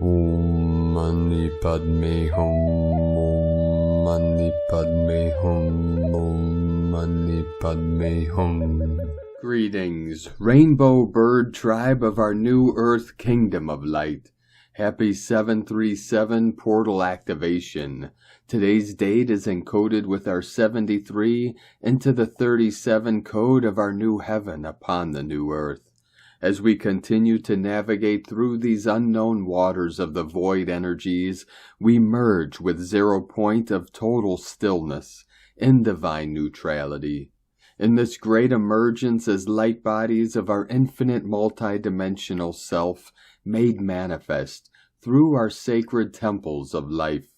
Om Mani Padme Hum, Om Mani Padme Hum, Om Mani Padme Hum. Greetings, Rainbow Bird Tribe of our new Earth Kingdom of Light. Happy 737 portal activation. Today's date is encoded with our 73 into the 37 code of our new heaven upon the new earth. As we continue to navigate through these unknown waters of the void energies, we merge with 0 point of total stillness in divine neutrality. In this great emergence as light bodies of our infinite multidimensional self made manifest through our sacred temples of life.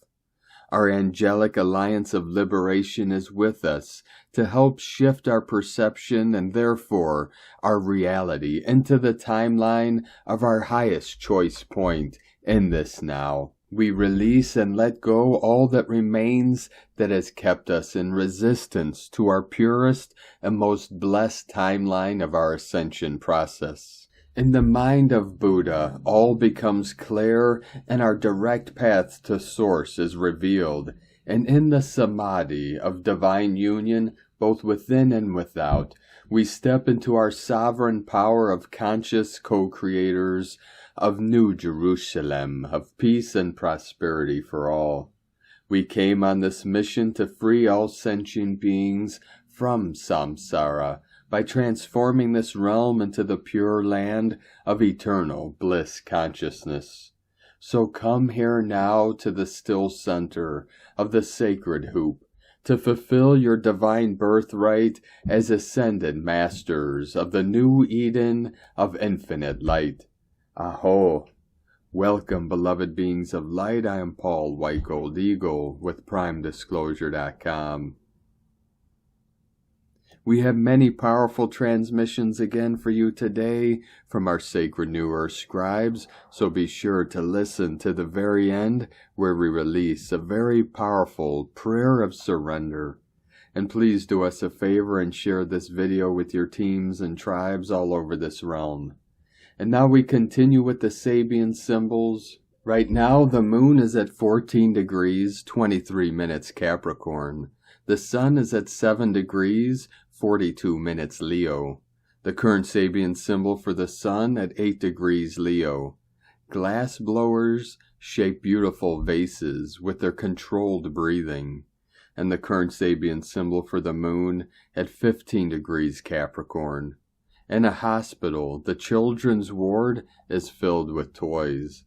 Our angelic alliance of liberation is with us to help shift our perception and therefore our reality into the timeline of our highest choice point in this now. We release and let go all that remains that has kept us in resistance to our purest and most blessed timeline of our ascension process. In the mind of Buddha, all becomes clear and our direct path to Source is revealed. And in the samadhi of divine union, both within and without, we step into our sovereign power of conscious co-creators of New Jerusalem, of peace and prosperity for all. We came on this mission to free all sentient beings from samsara, by transforming this realm into the pure land of eternal bliss consciousness. So come here now to the still center of the sacred hoop, to fulfill your divine birthright as ascended masters of the new Eden of infinite light. Aho! Welcome, beloved beings of light. I am Paul White Gold Eagle with PrimeDisclosure.com. We have many powerful transmissions again for you today from our sacred New Earth scribes, so be sure to listen to the very end where we release a very powerful prayer of surrender. And please do us a favor and share this video with your teams and tribes all over this realm. And now we continue with the Sabian symbols. Right now the moon is at 14 degrees, 23 minutes Capricorn. The sun is at 7 degrees, 42 minutes Leo. The current Sabian symbol for the sun at 8 degrees Leo. Glass blowers shape beautiful vases with their controlled breathing. And the current Sabian symbol for the moon at 15 degrees Capricorn. In a hospital, the children's ward is filled with toys.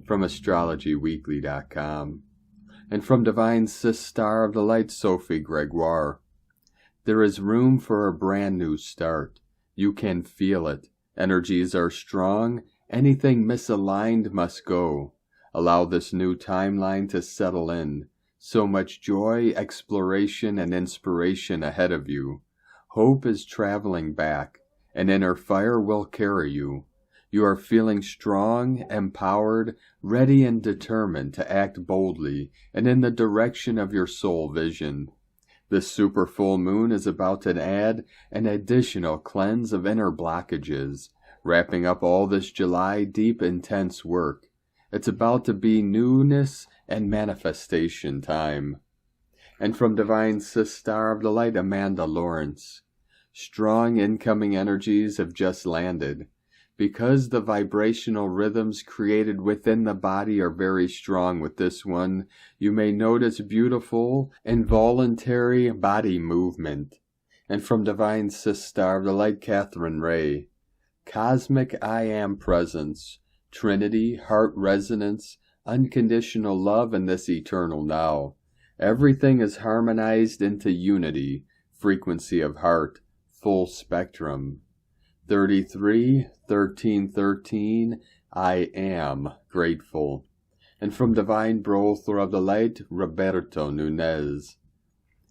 From AstrologyWeekly.com. And from Divine Star of the Light, Sophie Gregoire. There is room for a brand new start. You can feel it. Energies are strong. Anything misaligned must go. Allow this new timeline to settle in. So much joy, exploration, and inspiration ahead of you. Hope is traveling back. An inner fire will carry you. You are feeling strong, empowered, ready and determined to act boldly and in the direction of your soul vision. This super full moon is about to add an additional cleanse of inner blockages, wrapping up all this July deep intense work. It's about to be newness and manifestation time. And from Divine Star of the Light, Amanda Lawrence. Strong incoming energies have just landed. Because the vibrational rhythms created within the body are very strong with this one, you may notice beautiful, involuntary body movement. And from Divine Star of the Light, Catherine Ray. Cosmic I Am Presence, Trinity, Heart Resonance, Unconditional Love in this eternal now. Everything is harmonized into unity, frequency of heart, full spectrum. 33, 13, 13, I am grateful. And from Divine Brother of the Light, Roberto Nunez.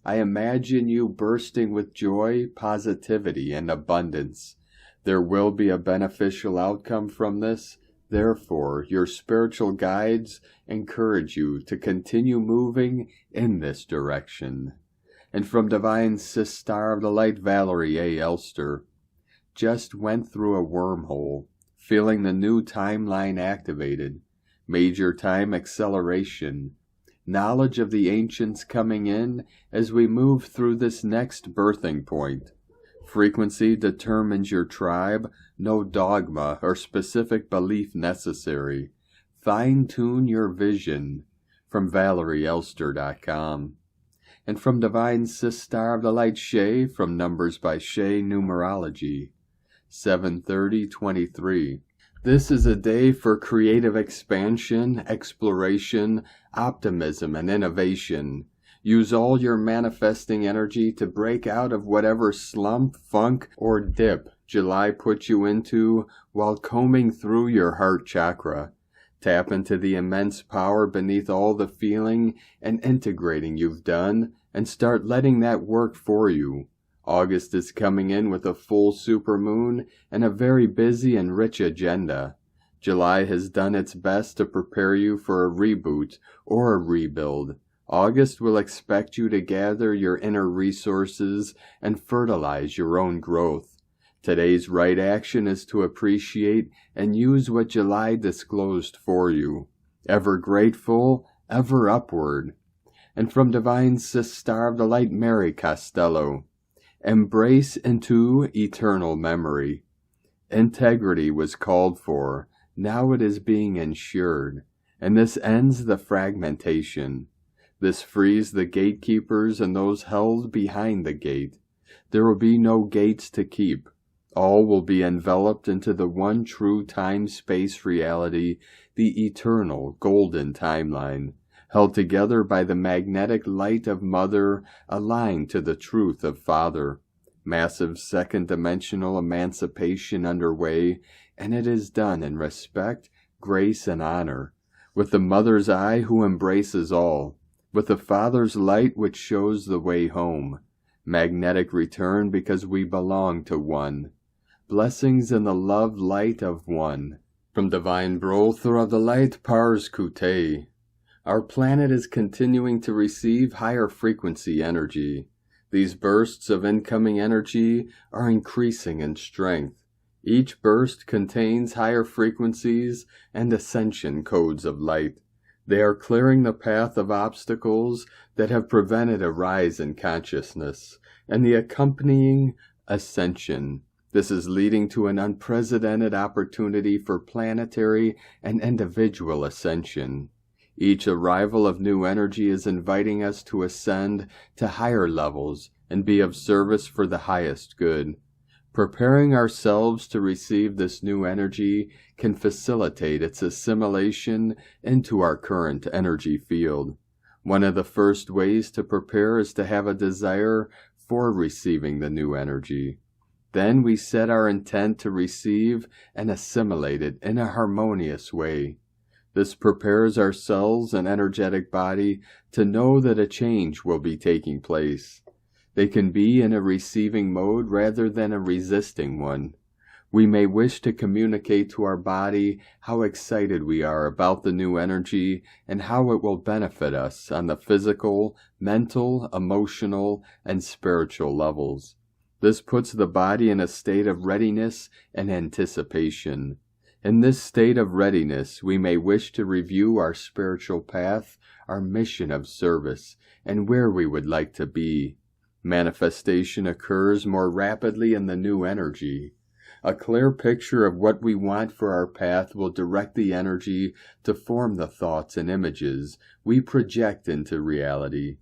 I imagine you bursting with joy, positivity, and abundance. There will be a beneficial outcome from this. Therefore, your spiritual guides encourage you to continue moving in this direction. And from Divine Star of the Light, Valerie A. Elster. Just went through a wormhole, feeling the new timeline activated. major time acceleration, knowledge of the ancients coming in as we move through this next birthing point. Frequency determines your tribe, no dogma or specific belief necessary. Fine-tune your vision. From ValerieElster.com. And from Divine Sis Star of the Light Shay, from Numbers by Shay Numerology. 7/30/23. This is a day for creative expansion, exploration, optimism, and innovation. Use all your manifesting energy to break out of whatever slump, funk, or dip July puts you into while combing through your heart chakra. Tap into the immense power beneath all the feeling and integrating you've done, and start letting that work for you. August is coming in with a full supermoon and a very busy and rich agenda. July has done its best to prepare you for a reboot or a rebuild. August will expect you to gather your inner resources and fertilize your own growth. Today's right action is to appreciate and use what July disclosed for you. Ever grateful, ever upward. And from Divine Sis Star of the Light, Mary Costello. Embrace into eternal memory. Integrity was called for. Now it is being ensured. And this ends the fragmentation. This frees the gatekeepers and those held behind the gate. There will be no gates to keep. All will be enveloped into the one true time-space reality, the eternal golden timeline, held together by the magnetic light of Mother, aligned to the truth of Father. Massive second-dimensional emancipation underway, and it is done in respect, grace, and honor, with the Mother's eye who embraces all, with the Father's light which shows the way home. Magnetic return because we belong to one. Blessings in the love light of one. From Divine Brother of the Light, Pars Kute. Our planet is continuing to receive higher frequency energy. These bursts of incoming energy are increasing in strength. Each burst contains higher frequencies and ascension codes of light. They are clearing the path of obstacles that have prevented a rise in consciousness and the accompanying ascension. This is leading to an unprecedented opportunity for planetary and individual ascension. Each arrival of new energy is inviting us to ascend to higher levels and be of service for the highest good. Preparing ourselves to receive this new energy can facilitate its assimilation into our current energy field. One of the first ways to prepare is to have a desire for receiving the new energy. Then we set our intent to receive and assimilate it in a harmonious way. This prepares our cells and energetic body to know that a change will be taking place. They can be in a receiving mode rather than a resisting one. We may wish to communicate to our body how excited we are about the new energy and how it will benefit us on the physical, mental, emotional, and spiritual levels. This puts the body in a state of readiness and anticipation. In this state of readiness, we may wish to review our spiritual path, our mission of service, and where we would like to be. Manifestation occurs more rapidly in the new energy. A clear picture of what we want for our path will direct the energy to form the thoughts and images we project into reality.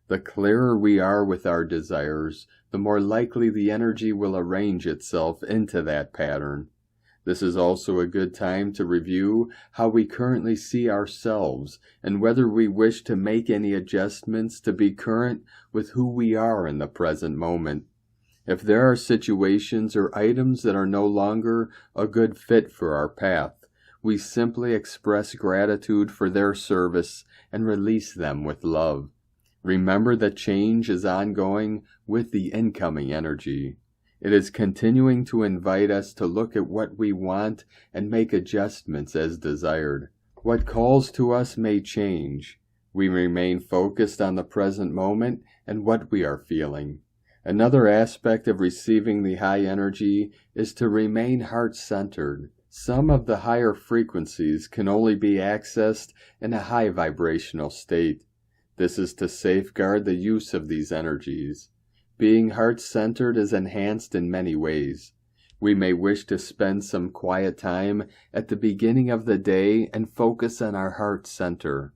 The clearer we are with our desires, the more likely the energy will arrange itself into that pattern. This is also a good time to review how we currently see ourselves and whether we wish to make any adjustments to be current with who we are in the present moment. If there are situations or items that are no longer a good fit for our path, we simply express gratitude for their service and release them with love. Remember that change is ongoing with the incoming energy. It is continuing to invite us to look at what we want and make adjustments as desired. What calls to us may change. We remain focused on the present moment and what we are feeling. Another aspect of receiving the high energy is to remain heart-centered, Some of the higher frequencies can only be accessed in a high vibrational state. This is to safeguard the use of these energies. Being heart-centered is enhanced in many ways. We may wish to spend some quiet time at the beginning of the day and focus on our heart center.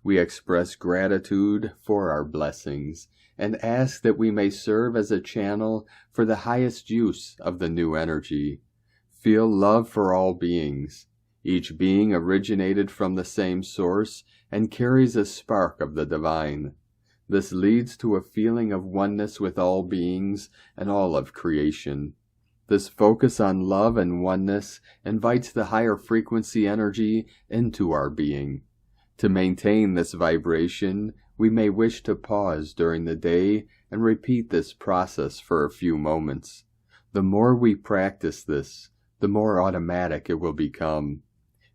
We express gratitude for our blessings and ask that we may serve as a channel for the highest use of the new energy. Feel love for all beings. Each being originated from the same source and carries a spark of the divine. This leads to a feeling of oneness with all beings and all of creation. This focus on love and oneness invites the higher frequency energy into our being. To maintain this vibration, we may wish to pause during the day and repeat this process for a few moments. The more we practice this, the more automatic it will become.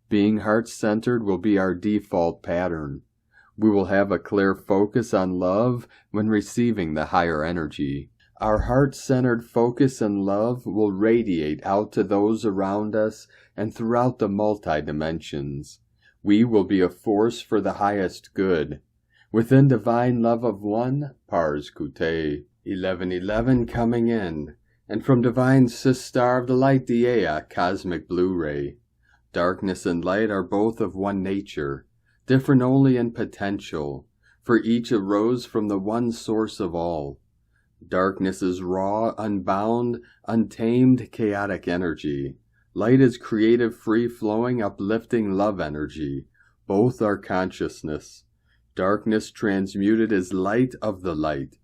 Being heart-centered will be our default pattern. We will have a clear focus on love when receiving the higher energy. Our heart-centered focus and love will radiate out to those around us and throughout the multi-dimensions. We will be a force for the highest good. Within divine love of one, Pars Kute, 1111 coming in. And from divine Star of the Light Gaia, Cosmic Blue Ray. Darkness and light are both of one nature, different only in potential, for each arose from the one source of all. Darkness is raw, unbound, untamed, chaotic energy. Light is creative, free-flowing, uplifting love energy. Both are consciousness. Darkness transmuted is light of the light.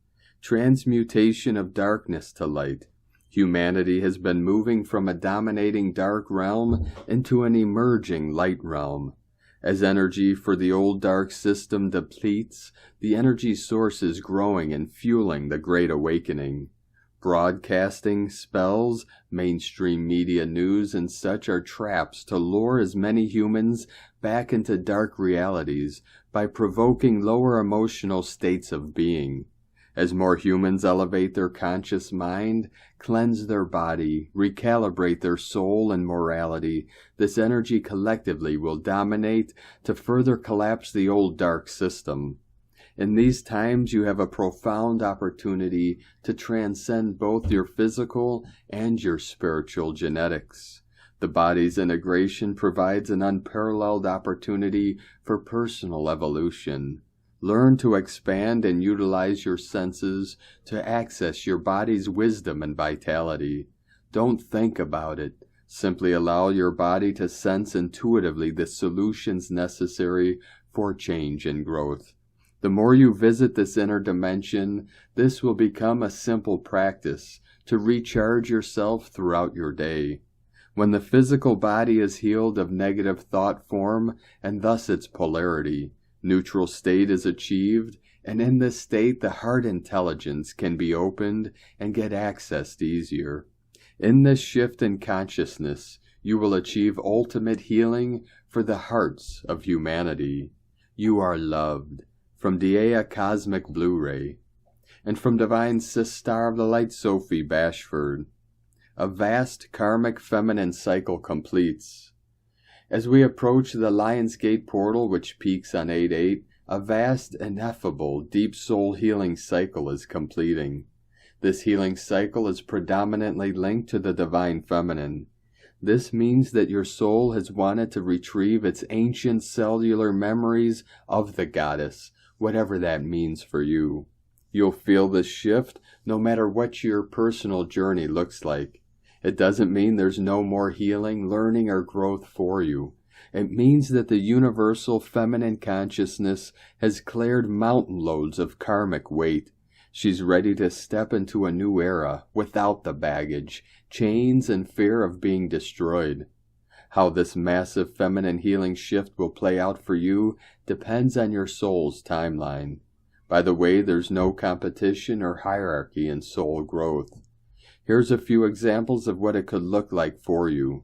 Transmutation of darkness to light. Humanity has been moving from a dominating dark realm into an emerging light realm. As energy for the old dark system depletes, the energy source is growing and fueling the Great Awakening. Broadcasting, spells, mainstream media news and such are traps to lure as many humans back into dark realities by provoking lower emotional states of being. As more humans elevate their conscious mind, cleanse their body, recalibrate their soul and morality, this energy collectively will dominate to further collapse the old dark system. In these times you have a profound opportunity to transcend both your physical and your spiritual genetics. The body's integration provides an unparalleled opportunity for personal evolution. Learn to expand and utilize your senses to access your body's wisdom and vitality. Don't think about it. Simply allow your body to sense intuitively the solutions necessary for change and growth. The more you visit this inner dimension, this will become a simple practice to recharge yourself throughout your day. When the physical body is healed of negative thought form and thus its polarity, neutral state is achieved, and in this state the heart intelligence can be opened and get accessed easier. In this shift in consciousness, you will achieve ultimate healing for the hearts of humanity. You are loved. From Gaia Cosmic Blue Ray. And from Divine Star of the Light Sophie Bashford. A vast karmic feminine cycle completes. As we approach the Lionsgate Portal, which peaks on 8/8, a vast, ineffable, deep soul healing cycle is completing. This healing cycle is predominantly linked to the divine feminine. This means that your soul has wanted to retrieve its ancient cellular memories of the goddess, whatever that means for you. You'll feel this shift no matter what your personal journey looks like. It doesn't mean there's no more healing, learning, or growth for you. It means that the universal feminine consciousness has cleared mountain loads of karmic weight. She's ready to step into a new era without the baggage, chains, and fear of being destroyed. How this massive feminine healing shift will play out for you depends on your soul's timeline. By the way, there's no competition or hierarchy in soul growth. Here's a few examples of what it could look like for you.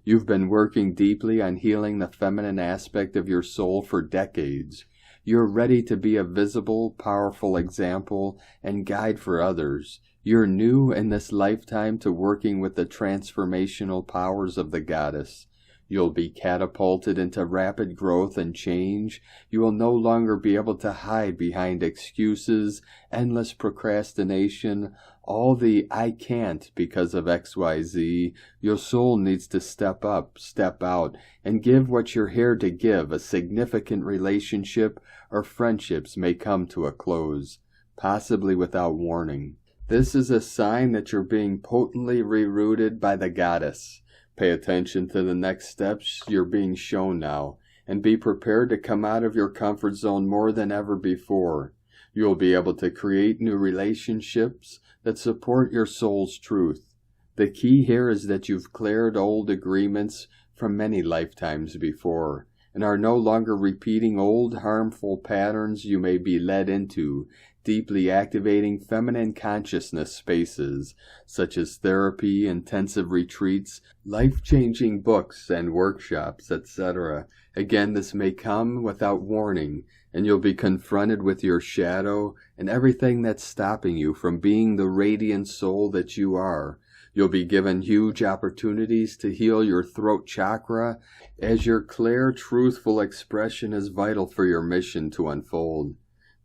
You've been working deeply on healing the feminine aspect of your soul for decades. You're ready to be a visible, powerful example and guide for others. You're new in this lifetime to working with the transformational powers of the goddess. You'll be catapulted into rapid growth and change. You will no longer be able to hide behind excuses, endless procrastination, all the "I can't because of XYZ. Your soul needs to step up, step out, and give what you're here to give. A significant relationship or friendships may come to a close, possibly without warning. This is a sign that you're being potently rerouted by the goddess. Pay attention to the next steps you're being shown now, and be prepared to come out of your comfort zone more than ever before. You will be able to create new relationships that support your soul's truth. The key here is that you've cleared old agreements from many lifetimes before, and are no longer repeating old harmful patterns you may be led into, deeply activating feminine consciousness spaces, such as therapy, intensive retreats, life-changing books and workshops, etc. Again, this may come without warning, and you'll be confronted with your shadow and everything that's stopping you from being the radiant soul that you are. You'll be given huge opportunities to heal your throat chakra, as your clear, truthful expression is vital for your mission to unfold.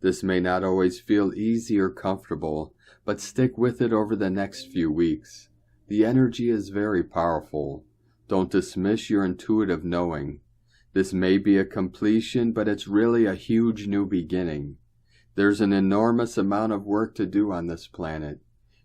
This may not always feel easy or comfortable, but stick with it over the next few weeks. The energy is very powerful. Don't dismiss your intuitive knowing. This may be a completion, but it's really a huge new beginning. There's an enormous amount of work to do on this planet.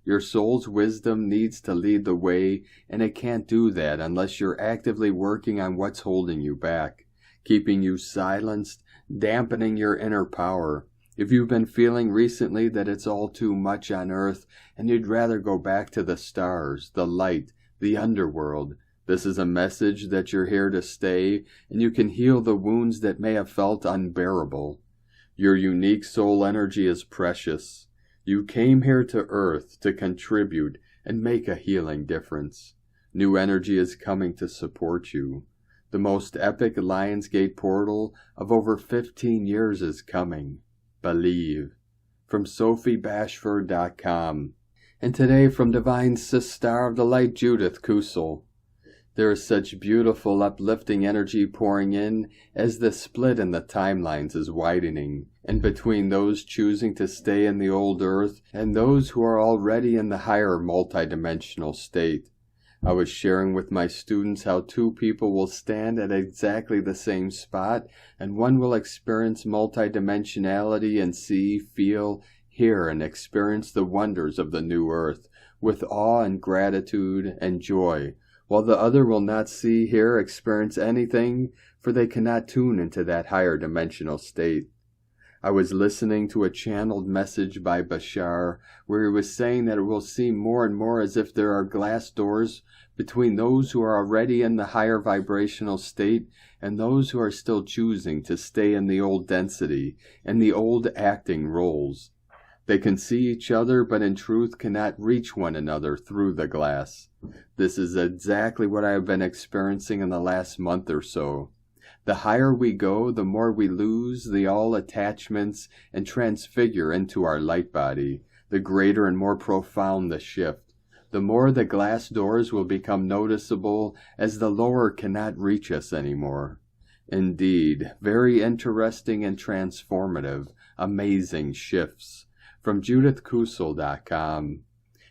Your soul's wisdom needs to lead the way, and it can't do that unless you're actively working on what's holding you back, keeping you silenced, dampening your inner power. If you've been feeling recently that it's all too much on Earth and you'd rather go back to the stars, the light, the underworld, this is a message that you're here to stay, and you can heal the wounds that may have felt unbearable. Your unique soul energy is precious. You came here to Earth to contribute and make a healing difference. New energy is coming to support you. The most epic Lionsgate Portal of over 15 years is coming. Believe. From SophieBashford.com. And today from Divine Sister of the Light, Judith Kusel. There is such beautiful, uplifting energy pouring in as the split in the timelines is widening, and between those choosing to stay in the old Earth and those who are already in the higher multidimensional state. I was sharing with my students how two people will stand at exactly the same spot, and one will experience multidimensionality and see, feel, hear, and experience the wonders of the new Earth with awe and gratitude and joy, while the other will not see, hear, experience anything, for they cannot tune into that higher dimensional state. I was listening to a channeled message by Bashar, where he was saying that it will seem more and more as if there are glass doors between those who are already in the higher vibrational state and those who are still choosing to stay in the old density and the old acting roles. They can see each other, but in truth cannot reach one another through the glass. This is exactly what I have been experiencing in the last month or so. The higher we go, the more we lose the all attachments and transfigure into our light body, the greater and more profound the shift. The more the glass doors will become noticeable as the lower cannot reach us anymore. Indeed, very interesting and transformative, amazing shifts. From JudithKusel.com.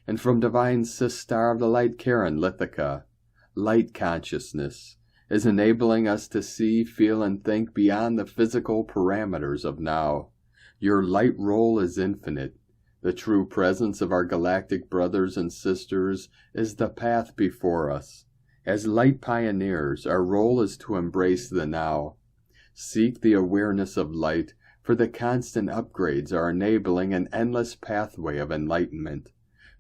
And from Divine Sister of the Light, Karen Lithica. Light consciousness is enabling us to see, feel, and think beyond the physical parameters of now. Your light role is infinite. The true presence of our galactic brothers and sisters is the path before us. As light pioneers, our role is to embrace the now. Seek the awareness of light, for the constant upgrades are enabling an endless pathway of enlightenment,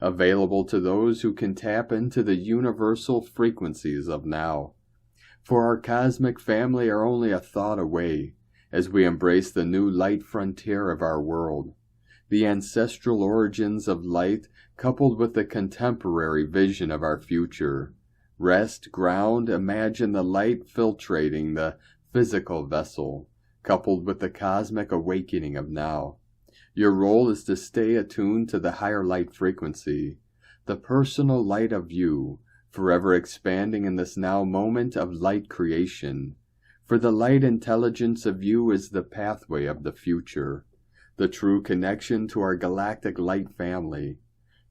available to those who can tap into the universal frequencies of now. For our cosmic family are only a thought away, as we embrace the new light frontier of our world. The ancestral origins of light coupled with the contemporary vision of our future. Rest, ground, imagine the light filtrating the physical vessel, coupled with the cosmic awakening of now. Your role is to stay attuned to the higher light frequency, the personal light of you, forever expanding in this now moment of light creation. For the light intelligence of you is the pathway of the future, the true connection to our galactic light family.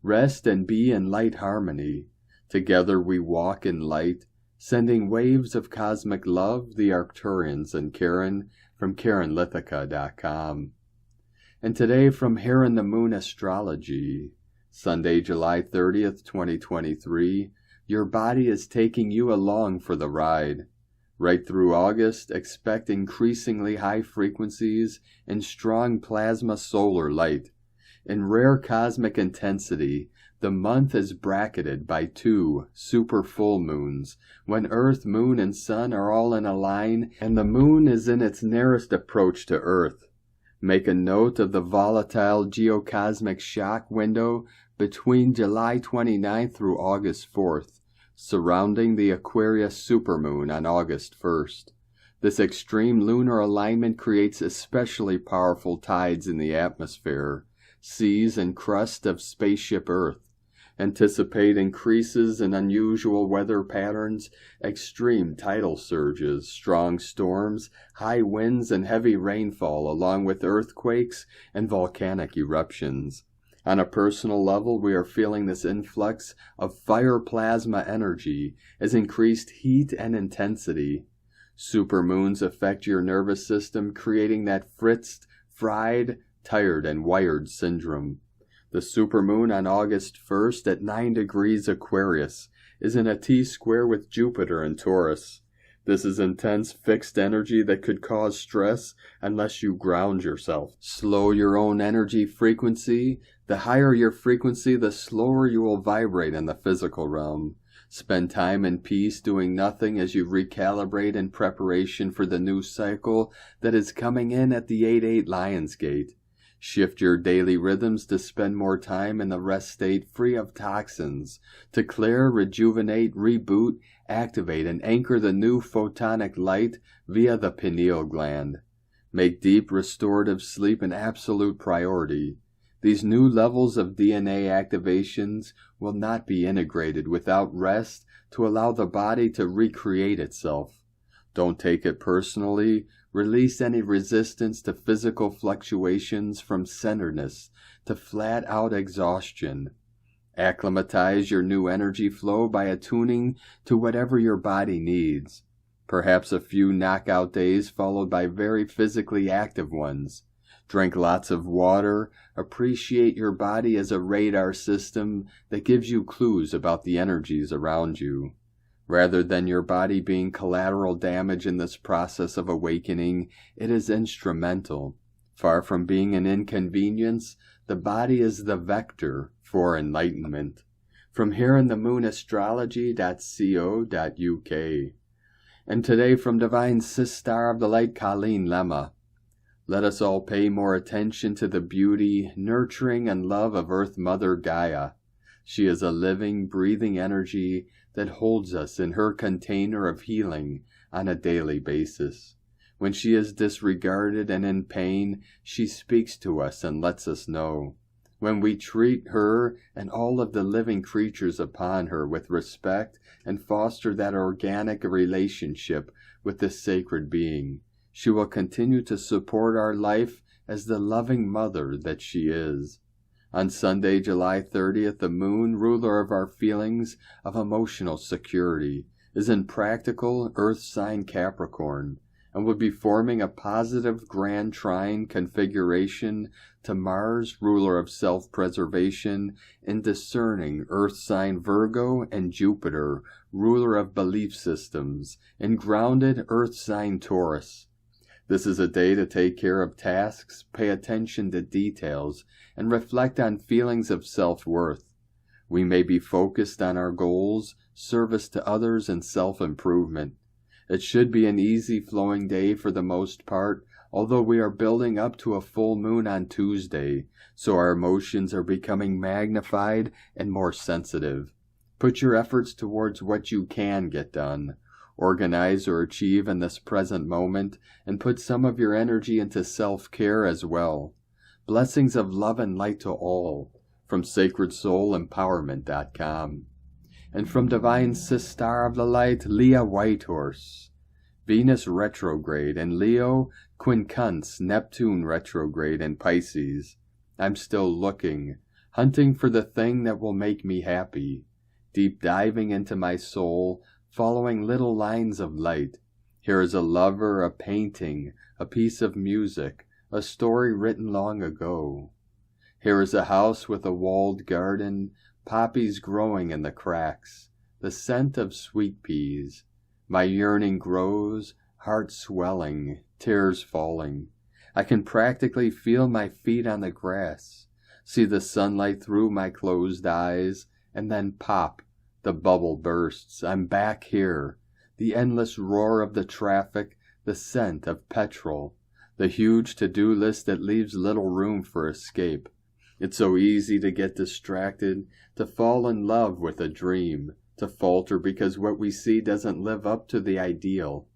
Rest and be in light harmony. Together we walk in light, sending waves of cosmic love, the Arcturians and Karen from KarenLithica.com. And today from Here in the Moon Astrology, Sunday, July 30th, 2023, your body is taking you along for the ride. Right through August, expect increasingly high frequencies and strong plasma solar light. In rare cosmic intensity, the month is bracketed by 2 super full moons, when Earth, Moon, and Sun are all in a line, and the Moon is in its nearest approach to Earth. Make a note of the volatile geocosmic shock window between July 29th through August 4th, surrounding the Aquarius Supermoon on August 1st. This extreme lunar alignment creates especially powerful tides in the atmosphere, seas, and crust of spaceship Earth. Anticipate increases in unusual weather patterns, extreme tidal surges, strong storms, high winds, and heavy rainfall, along with earthquakes and volcanic eruptions. On a personal level, we are feeling this influx of fire plasma energy as increased heat and intensity. Supermoons affect your nervous system, creating that fritzed, fried, tired, and wired syndrome. The supermoon on August 1st at 9 degrees Aquarius is in a T-square with Jupiter in Taurus. This is intense fixed energy that could cause stress unless you ground yourself. Slow your own energy frequency. The higher your frequency, the slower you will vibrate in the physical realm. Spend time in peace doing nothing as you recalibrate in preparation for the new cycle that is coming in at the 8/8 Lionsgate. Shift your daily rhythms to spend more time in the rest state free of toxins, to clear, rejuvenate, reboot, activate, and anchor the new photonic light via the pineal gland. Make deep restorative sleep an absolute priority. These new levels of DNA activations will not be integrated without rest to allow the body to recreate itself. Don't take it personally. Release any resistance to physical fluctuations from centeredness to flat-out exhaustion. Acclimatize your new energy flow by attuning to whatever your body needs. Perhaps a few knockout days followed by very physically active ones. Drink lots of water. Appreciate your body as a radar system that gives you clues about the energies around you. Rather than your body being collateral damage in this process of awakening, it is instrumental. Far from being an inconvenience, the body is the vector for enlightenment. From Here in the Moon Astrology.co.uk. And today from Divine Sister of the Light Colleen Lemma. Let us all pay more attention to the beauty, nurturing, and love of Earth Mother Gaia. She is a living, breathing energy that holds us in her container of healing on a daily basis. When she is disregarded and in pain, she speaks to us and lets us know. When we treat her and all of the living creatures upon her with respect and foster that organic relationship with this sacred being, she will continue to support our life as the loving mother that she is. On Sunday, July 30th, the moon, ruler of our feelings of emotional security, is in practical Earth sign Capricorn and will be forming a positive grand trine configuration to Mars, ruler of self-preservation, in discerning Earth sign Virgo, and Jupiter, ruler of belief systems, in grounded Earth sign Taurus. This is a day to take care of tasks, pay attention to details, and reflect on feelings of self-worth. We may be focused on our goals, service to others, and self-improvement. It should be an easy flowing day for the most part, although we are building up to a full moon on Tuesday, so our emotions are becoming magnified and more sensitive. Put your efforts towards what you can get done. Organize or achieve in this present moment, and put some of your energy into self-care as well. Blessings of love and light to all, from SacredSoulEmpowerment.com. And from Divine Sister of the Light, Leah Whitehorse. Venus retrograde in Leo, quincunx, Neptune retrograde in Pisces. I'm still looking, hunting for the thing that will make me happy. Deep diving into my soul, following little lines of light. Here is a lover, a painting, a piece of music, a story written long ago. Here is a house with a walled garden, poppies growing in the cracks, the scent of sweet peas. My yearning grows, heart swelling, tears falling. I can practically feel my feet on the grass, see the sunlight through my closed eyes, and then pop, the bubble bursts. I'm back here. The endless roar of the traffic, the scent of petrol, the huge to-do list that leaves little room for escape. It's so easy to get distracted, to fall in love with a dream, to falter because what we see doesn't live up to the ideal.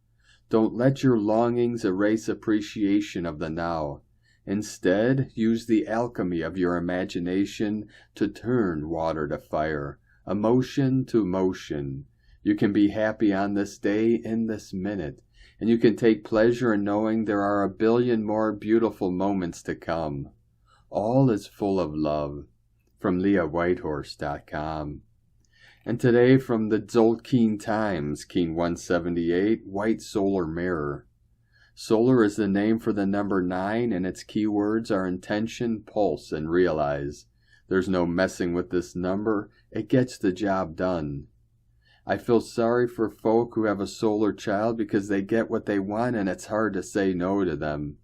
Don't let your longings erase appreciation of the now. Instead, use the alchemy of your imagination to turn water to fire, emotion to motion. You can be happy on this day, in this minute, and you can take pleasure in knowing there are a billion more beautiful moments to come. All is full of love. From LeahWhitehorse.com. And today from the Tzolk'in Times, Keen 178, White Solar Mirror. Solar is the name for the number 9, and its keywords are intention, pulse, and realize. There's no messing with this number. It gets the job done. I feel sorry for folk who have a solar child because they get what they want and it's hard to say no to them.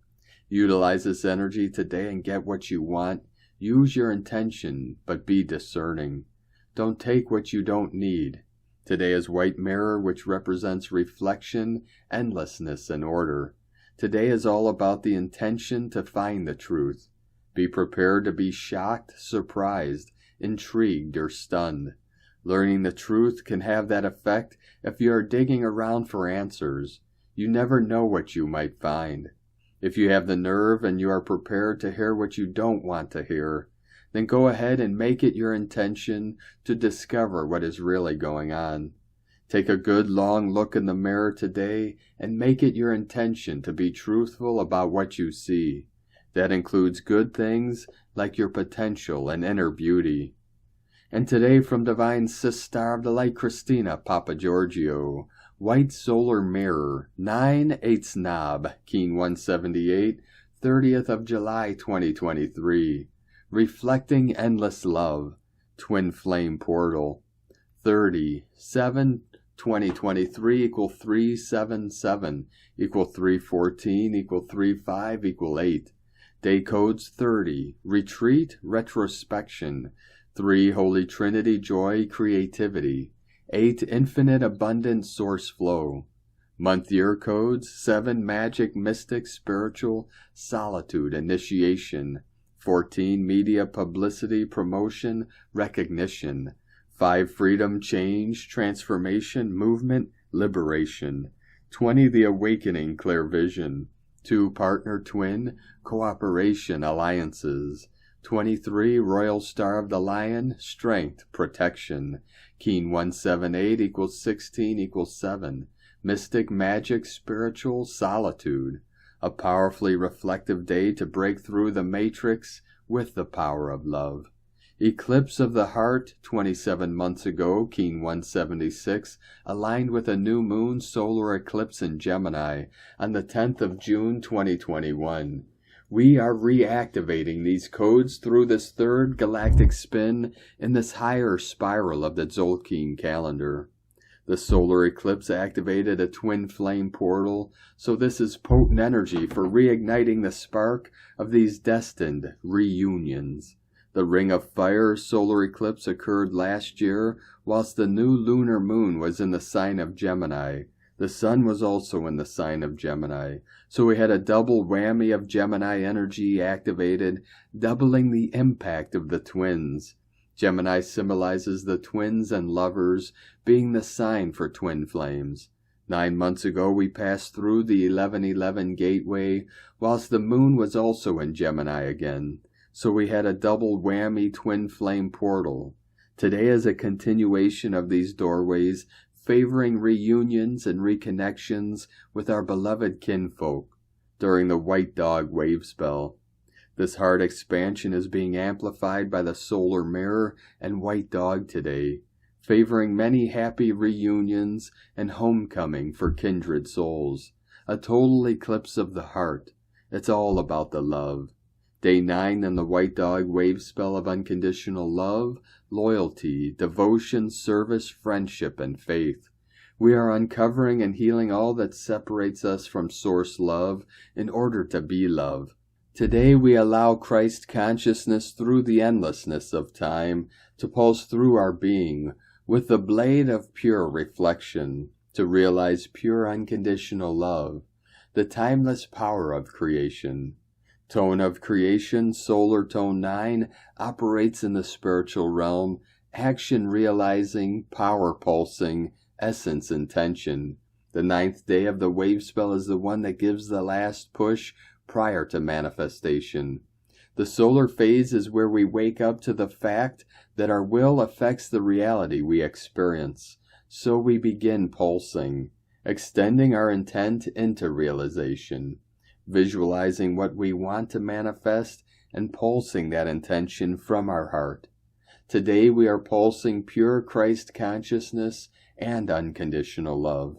Utilize this energy today and get what you want. Use your intention, but be discerning. Don't take what you don't need. Today is White Mirror, which represents reflection, endlessness, and order. Today is all about the intention to find the truth. Be prepared to be shocked, surprised, intrigued, or stunned. Learning the truth can have that effect if you are digging around for answers. You never know what you might find. If you have the nerve and you are prepared to hear what you don't want to hear, then go ahead and make it your intention to discover what is really going on. Take a good long look in the mirror today and make it your intention to be truthful about what you see. That includes good things like your potential and inner beauty. And today from Divine Sister of the Light, Christina Papagiorgio, White Solar Mirror, 9/8 Snob, Keen 178, 30th of July 2023. Reflecting Endless Love, Twin Flame Portal, 30/7/2023 equal 377 equal 314 equal 35 equal 8. Day codes 30, Retreat, Retrospection, 3 Holy Trinity, Joy, Creativity, 8 Infinite Abundant Source Flow. Month year codes 7 Magic, Mystic, Spiritual, Solitude, Initiation, 14 Media, Publicity, Promotion, Recognition, 5 Freedom, Change, Transformation, Movement, Liberation, 20 The Awakening, Clear Vision, 2 Partner, Twin, Cooperation, Alliances, 23 Royal Star of the Lion, Strength, Protection, Keen 178 equals 16 equals 7, Mystic, Magic, Spiritual, Solitude. A powerfully reflective day to break through the matrix with the power of love. Eclipse of the Heart, 27 months ago, Keen 176, aligned with a new moon solar eclipse in Gemini on the 10th of June 2021. We are reactivating these codes through this third galactic spin in this higher spiral of the Tzolk'in calendar. The solar eclipse activated a twin flame portal, so this is potent energy for reigniting the spark of these destined reunions. The Ring of Fire solar eclipse occurred last year, whilst the new lunar moon was in the sign of Gemini. The sun was also in the sign of Gemini, so we had a double whammy of Gemini energy activated, doubling the impact of the twins. Gemini symbolizes the twins and lovers, being the sign for twin flames. 9 months ago we passed through the 1111 gateway, whilst the moon was also in Gemini again, so we had a double whammy twin flame portal. Today is a continuation of these doorways, favoring reunions and reconnections with our beloved kinfolk during the White Dog wave spell. This heart expansion is being amplified by the solar mirror and White Dog today, favoring many happy reunions and homecoming for kindred souls. A total eclipse of the heart. It's all about the love. Day 9 in the White Dog wave spell of unconditional love, loyalty, devotion, service, friendship, and faith. We are uncovering and healing all that separates us from source love in order to be love. Today we allow Christ consciousness through the endlessness of time to pulse through our being with the blade of pure reflection to realize pure unconditional love, the timeless power of creation. Tone of creation, solar tone 9, operates in the spiritual realm, action realizing, power pulsing, essence intention. The 9th day of the wave spell is the one that gives the last push prior to manifestation. The solar phase is where we wake up to the fact that our will affects the reality we experience. So we begin pulsing, extending our intent into realization, visualizing what we want to manifest and pulsing that intention from our heart. Today we are pulsing pure Christ consciousness and unconditional love.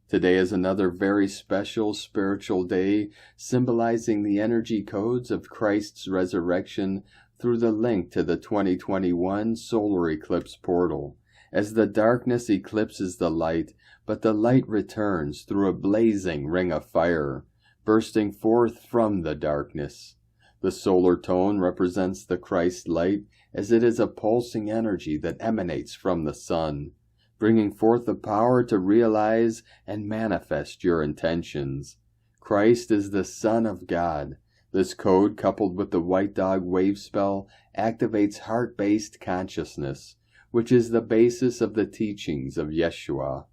Today is another very special spiritual day, symbolizing the energy codes of Christ's resurrection through the link to the 2021 solar eclipse portal. As the darkness eclipses the light, but the light returns through a blazing ring of fire, bursting forth from the darkness. The solar tone represents the Christ light, as it is a pulsing energy that emanates from the sun, bringing forth the power to realize and manifest your intentions. Christ is the Son of God. This code, coupled with the White Dog wave spell, activates heart-based consciousness, which is the basis of the teachings of Yeshua.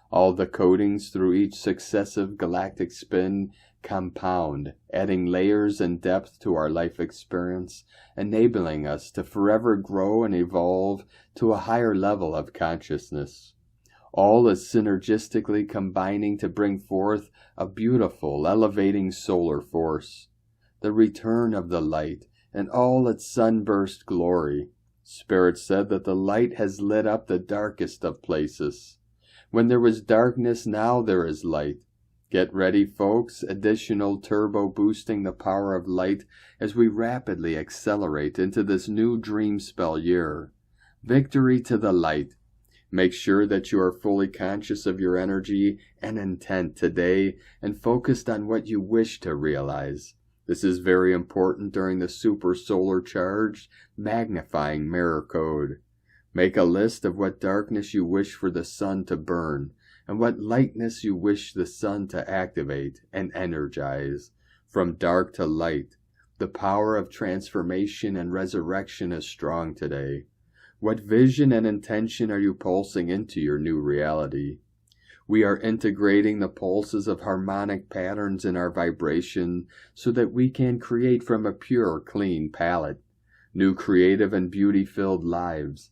All the codings through each successive galactic spin compound, adding layers and depth to our life experience, enabling us to forever grow and evolve to a higher level of consciousness. All is synergistically combining to bring forth a beautiful, elevating solar force. The return of the light in all its sunburst glory. Spirit said that the light has lit up the darkest of places. When there was darkness, now there is light. Get ready, folks, additional turbo boosting the power of light as we rapidly accelerate into this new dream spell year. Victory to the light. Make sure that you are fully conscious of your energy and intent today and focused on what you wish to realize. This is very important during the super solar charged, magnifying mirror code. Make a list of what darkness you wish for the sun to burn, and what lightness you wish the sun to activate and energize. From dark to light, the power of transformation and resurrection is strong today. What vision and intention are you pulsing into your new reality? We are integrating the pulses of harmonic patterns in our vibration so that we can create from a pure, clean palette, new creative and beauty-filled lives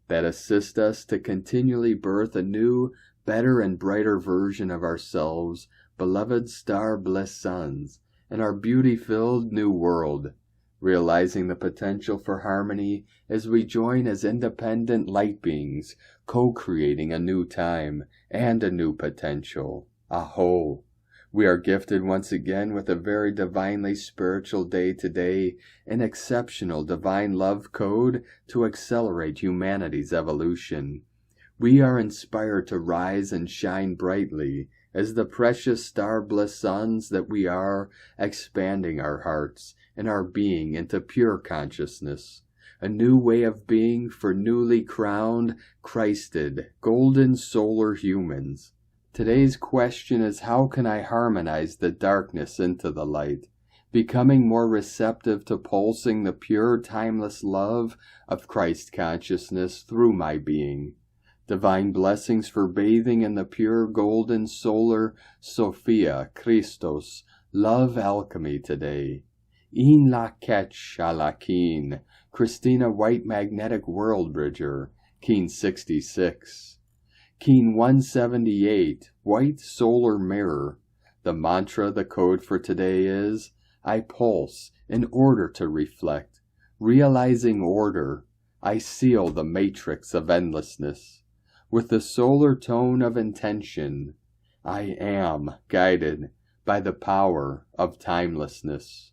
that assist us to continually birth a new, better and brighter version of ourselves, beloved star bliss sons, in our beauty-filled new world, realizing the potential for harmony as we join as independent light beings, co-creating a new time and a new potential, a whole. We are gifted once again with a very divinely spiritual day today, an exceptional divine love code to accelerate humanity's evolution. We are inspired to rise and shine brightly as the precious star bliss sons that we are, expanding our hearts and our being into pure consciousness, a new way of being for newly crowned, Christed, golden solar humans. Today's question is, how can I harmonize the darkness into the light, becoming more receptive to pulsing the pure, timeless love of Christ consciousness through my being? Divine blessings for bathing in the pure, golden, solar, Sophia, Christos, love alchemy today. In la ketch alakin, Christina White Magnetic World Bridger, Keen 66. Keen 178, White Solar Mirror. The mantra, the code for today is, I pulse in order to reflect. Realizing order, I seal the matrix of endlessness. With the solar tone of intention, I am guided by the power of timelessness.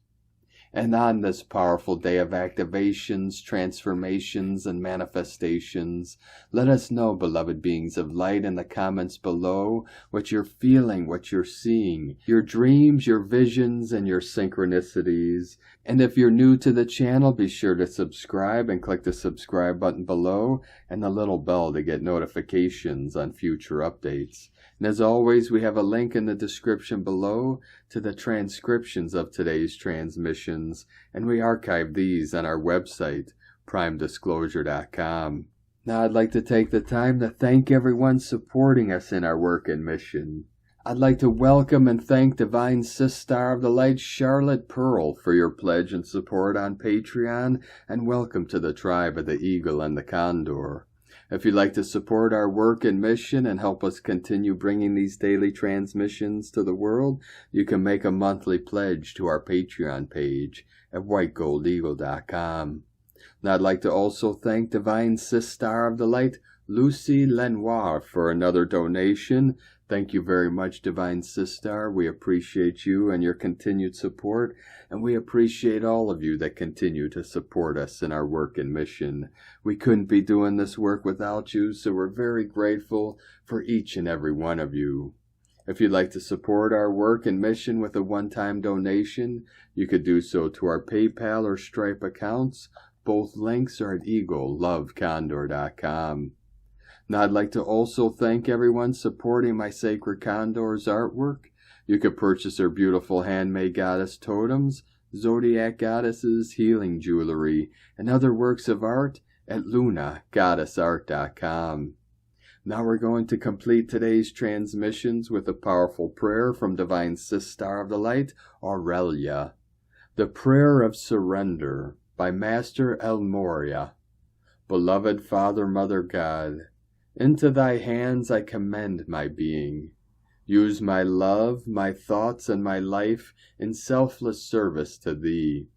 And on this powerful day of activations, transformations, and manifestations, let us know, beloved beings of light, in the comments below what you're feeling, what you're seeing, your dreams, your visions, and your synchronicities. And if you're new to the channel, be sure to subscribe and click the subscribe button below and the little bell to get notifications on future updates. And as always, we have a link in the description below to the transcriptions of today's transmissions, and we archive these on our website, primedisclosure.com. Now I'd like to take the time to thank everyone supporting us in our work and mission. I'd like to welcome and thank Divine Sister of the Light, Charlotte Pearl, for your pledge and support on Patreon, and welcome to the tribe of the Eagle and the Condor. If you'd like to support our work and mission and help us continue bringing these daily transmissions to the world, you can make a monthly pledge to our Patreon page at whitegoldeagle.com. Now I'd like to also thank Divine Sister of the Light, Lucy Lenoir, for another donation. Thank you very much, Divine Sister. We appreciate you and your continued support, and we appreciate all of you that continue to support us in our work and mission. We couldn't be doing this work without you, so we're very grateful for each and every one of you. If you'd like to support our work and mission with a one-time donation, you could do so to our PayPal or Stripe accounts. Both links are at eaglelovecondor.com. Now I'd like to also thank everyone supporting my Sacred Condor's artwork. You could purchase her beautiful handmade goddess totems, zodiac goddesses, healing jewelry, and other works of art at lunagoddessart.com. Now we're going to complete today's transmissions with a powerful prayer from Divine Sister of the Light, Aurelia. The Prayer of Surrender by Master El Moria. Beloved Father, Mother God, into thy hands I commend my being. Use my love, my thoughts, and my life in selfless service to thee.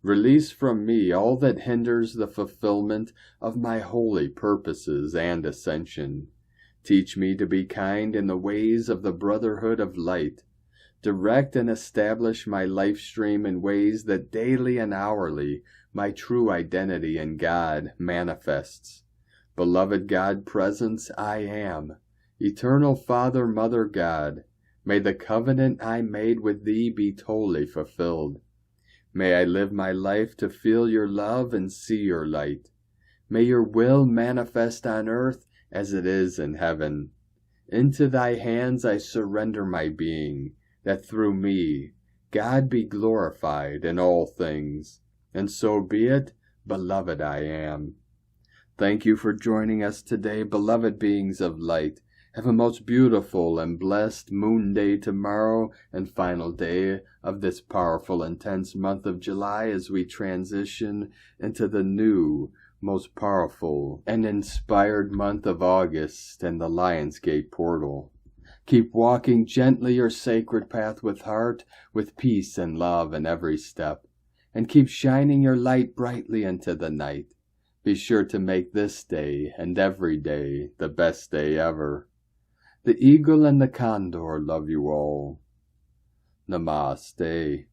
Release from me all that hinders the fulfillment of my holy purposes and ascension. Teach me to be kind in the ways of the brotherhood of light. Direct and establish my life stream in ways that daily and hourly my true identity in God manifests. Beloved God Presence, I am. Eternal Father, Mother God, may the covenant I made with thee be totally fulfilled. May I live my life to feel your love and see your light. May your will manifest on earth as it is in heaven. Into thy hands I surrender my being, that through me God be glorified in all things. And so be it, beloved I am. Thank you for joining us today, beloved beings of light. Have a most beautiful and blessed moon day tomorrow and final day of this powerful, intense month of July as we transition into the new, most powerful and inspired month of August and the Lionsgate Portal. Keep walking gently your sacred path with heart, with peace and love in every step, and keep shining your light brightly into the night. Be sure to make this day and every day the best day ever. The Eagle and the Condor love you all. Namaste.